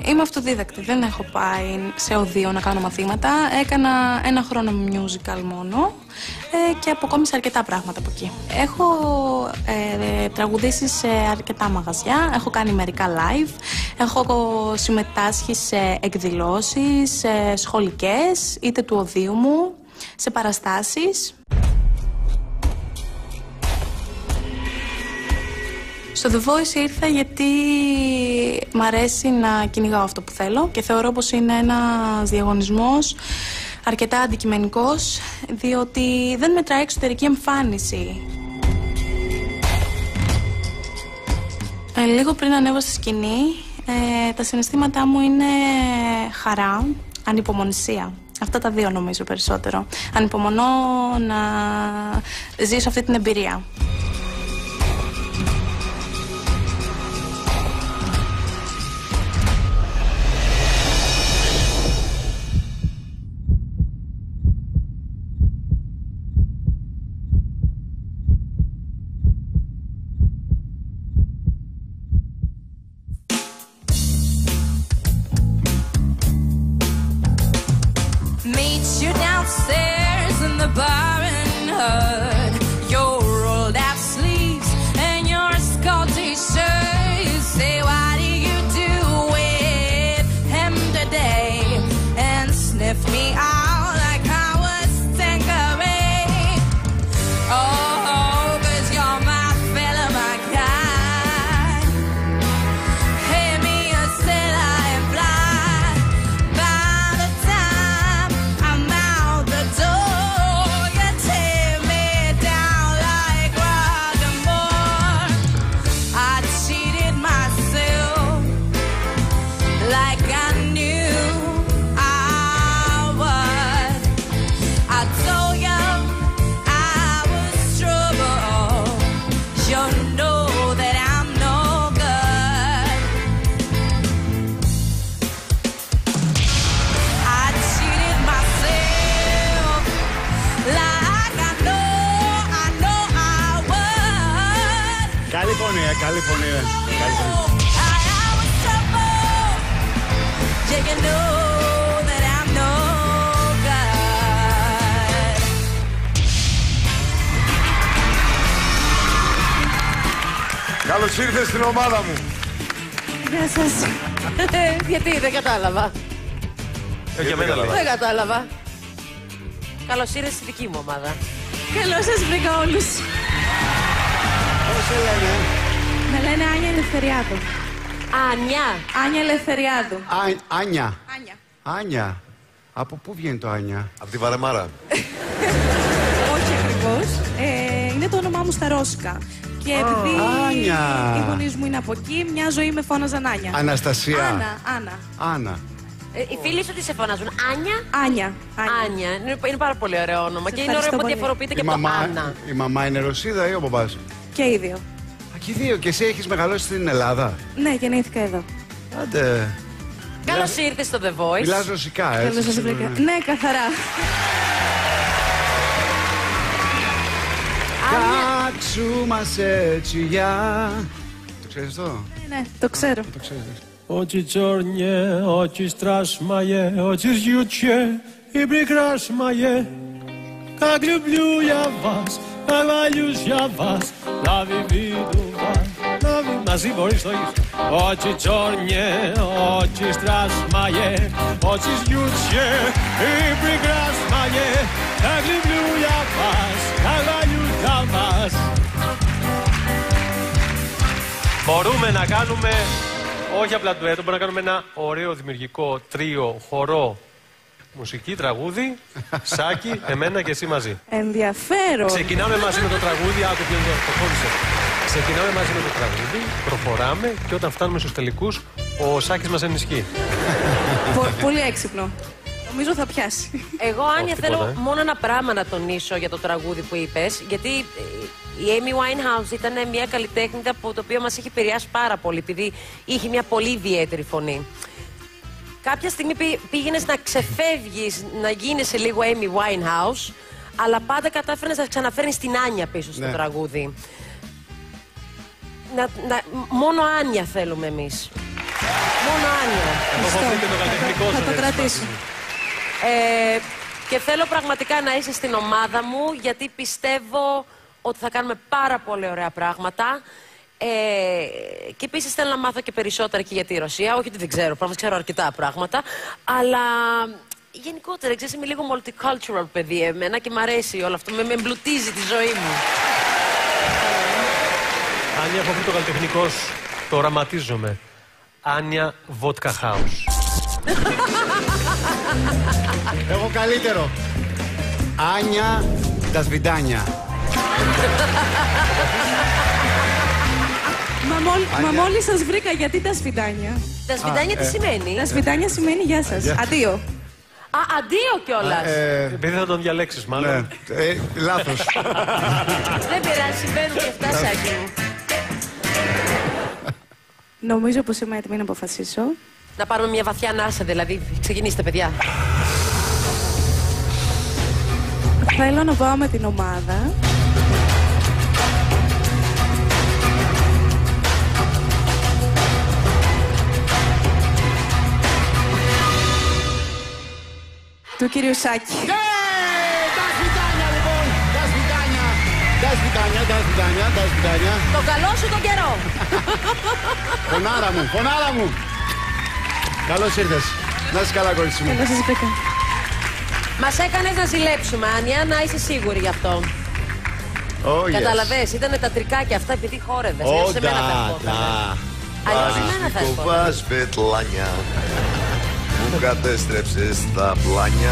Είμαι αυτοδίδακτη, δεν έχω πάει σε οδείο να κάνω μαθήματα. Έκανα 1 χρόνο musical μόνο και αποκόμισα αρκετά πράγματα από εκεί. Έχω τραγουδήσει σε αρκετά μαγαζιά, έχω κάνει μερικά live, έχω συμμετάσχει σε εκδηλώσεις, σε σχολικές, είτε του οδείου μου, σε παραστάσεις. Στο The Voice ήρθα γιατί μ' αρέσει να κυνηγάω αυτό που θέλω και θεωρώ πως είναι ένας διαγωνισμός αρκετά αντικειμενικός, διότι δεν μετράει εξωτερική εμφάνιση. Λίγο πριν ανέβω στη σκηνή, τα συναισθήματά μου είναι χαρά, ανυπομονησία. Αυτά τα δύο νομίζω περισσότερο. Ανυπομονώ να ζήσω αυτή την εμπειρία. You downstairs in the bar and heard your rolled out sleeves and your skull t-shirt. You say, what do you do with him today? And sniff me out like I was Tanqueray. Oh, 'cause you're my fella, my guy. Pay me a sailor and fly. By the time I'm out the door, you tear me down like Rock'n'More. I cheated myself like I knew I would. I told you I was trouble. You know that I'm no good. I cheated myself like I know I would. Καλή φωνή, καλή φωνή. I was trouble. Yeah, you know that I'm no good. Καλώς ήρθες στην ομάδα μου. Γεια σας. Γιατί δεν κατάλαβα. Για μένα λέει. Δεν κατάλαβα. Καλώς ήρθες στη δική μου ομάδα. Καλώς σας βρήκα όλους. Πώς σε λένε? Με λένε Άνια Ελευθεριάδου. Άνια. Άνια Ελευθεριάδου. Άνια. Άνια. Άνια. Από πού βγαίνει το Άνια? Από τη Βαρεμάρα. Όχι ακριβώς. Είναι το όνομά μου στα Ρώσικα. Και επειδή Άνια. οι γονείς μου είναι από εκεί, μια ζωή με φώναζαν Άνια. Αναστασία. Άννα. Οι φίλοι σου τι σε φωνάζουν, Άνια. Άνια. Άνια. Είναι πάρα πολύ ωραίο όνομα. Και είναι ωραίο που πολύ. διαφοροποιείται και από το Άννα. Η μαμά είναι Ρωσίδα ή ο μπαμπάς? Και οι δύο. Α, και οι δύο. Και εσύ έχεις μεγαλώσει στην Ελλάδα? Ναι, γεννήθηκα εδώ. Άντε. Καλώς ήρθες στο The Voice. Μιλάς ρωσικά, έτσι. Καλώς σας βρήκα. Ναι, καθαρά. Κάτσου μας έτσι για... Το ξέρεις αυτό? Ναι, το ξέρω. Το ξέρεις. Очи чорні, очі страж моє, очі жгуче и прекрасное. Как люблю я вас, как боюсь я вас, лови виду вас, лови. Μαζί μπορείς το ίδιο. Очи чорні, очі страж моє, очі жгуче и прекрасное. Как люблю я вас, как боюсь я вас. Μπορούμε να κάνουμε όχι απλά ντουέτο, μπορούμε να κάνουμε ένα ωραίο δημιουργικό τρίο, χορό, μουσική, τραγούδι, Σάκη, εμένα και εσύ μαζί. Ενδιαφέρον. Ξεκινάμε μαζί με το τραγούδι, άκου ποιο είναι το κόλλησε. Ξεκινάμε μαζί με το τραγούδι, προχωράμε και όταν φτάνουμε στους τελικούς, ο Σάκης μας ενισχύει. Πολύ έξυπνο. Νομίζω θα πιάσει. Εγώ, Άνια, θέλω μόνο ένα πράγμα να τονίσω για το τραγούδι που είπες, γιατί η Amy Winehouse ήταν μια καλλιτέχνητα που το οποίο μας έχει επηρεάσει πάρα πολύ, επειδή είχε μια πολύ ιδιαίτερη φωνή. Κάποια στιγμή πήγαινες να ξεφεύγεις, να γίνεσαι λίγο Amy Winehouse, αλλά πάντα κατάφερες να ξαναφέρνεις την Άνια πίσω στο τραγούδι. Μόνο Άνια θέλουμε εμείς. Μόνο Άνια. Θα το κρατήσω. Και θέλω πραγματικά να είσαι στην ομάδα μου, γιατί πιστεύω ότι θα κάνουμε πάρα πολύ ωραία πράγματα. Και επίσης θέλω να μάθω και περισσότερα και για τη Ρωσία. Όχι ότι δεν ξέρω, πράγματι ξέρω αρκετά πράγματα. Αλλά γενικότερα, ξέρεις, είμαι λίγο multicultural παιδί εμένα και μ' αρέσει όλο αυτό. Με εμπλουτίζει τη ζωή μου. Άνια, από αυτό το καλλιτεχνικός το οραματίζομαι. Άνια Vodka House. Έχω καλύτερο. Άνια Ντασβιντάνια. Μα μόλις σας βρήκα, γιατί τα σφιτάνια. Τα σφιτάνια τι σημαίνει? Τα σφιτάνια σημαίνει γεια σας. Αντίο. Α, αντίο κιόλας. Επειδή θα τον διαλέξεις μάλλον. Ναι, λάθος. Δεν πειράζει, συμβαίνουν και αυτά, Σάκη μου. Νομίζω πως είμαι έτοιμη να αποφασίσω. Να πάρουμε μια βαθιά ανάσα, δηλαδή. Ξεκινήστε, παιδιά. Θέλω να πάω με την ομάδα. Του κύριου Σάκη. Τα σφιτάνια λοιπόν! Τα σφιτάνια. Το καλό σου τον καιρό. Φωνάρα μου! Καλώς ήρθες. Να είσαι καλά, κορίτσι μου. Να σας βρήκα. Μας έκανες να ζηλέψουμε, Άνια, να είσαι σίγουρη γι' αυτό. Oh, yes. Καταλαβες, ήτανε τα τρικάκια αυτά επειδή χόρευες. Αλλιώς σε μένα θα ερχόταν. Αλλιώς σε μένα θα ερχόταν. Σβετλάνια, μου κατέστρεψες τα πλάνια.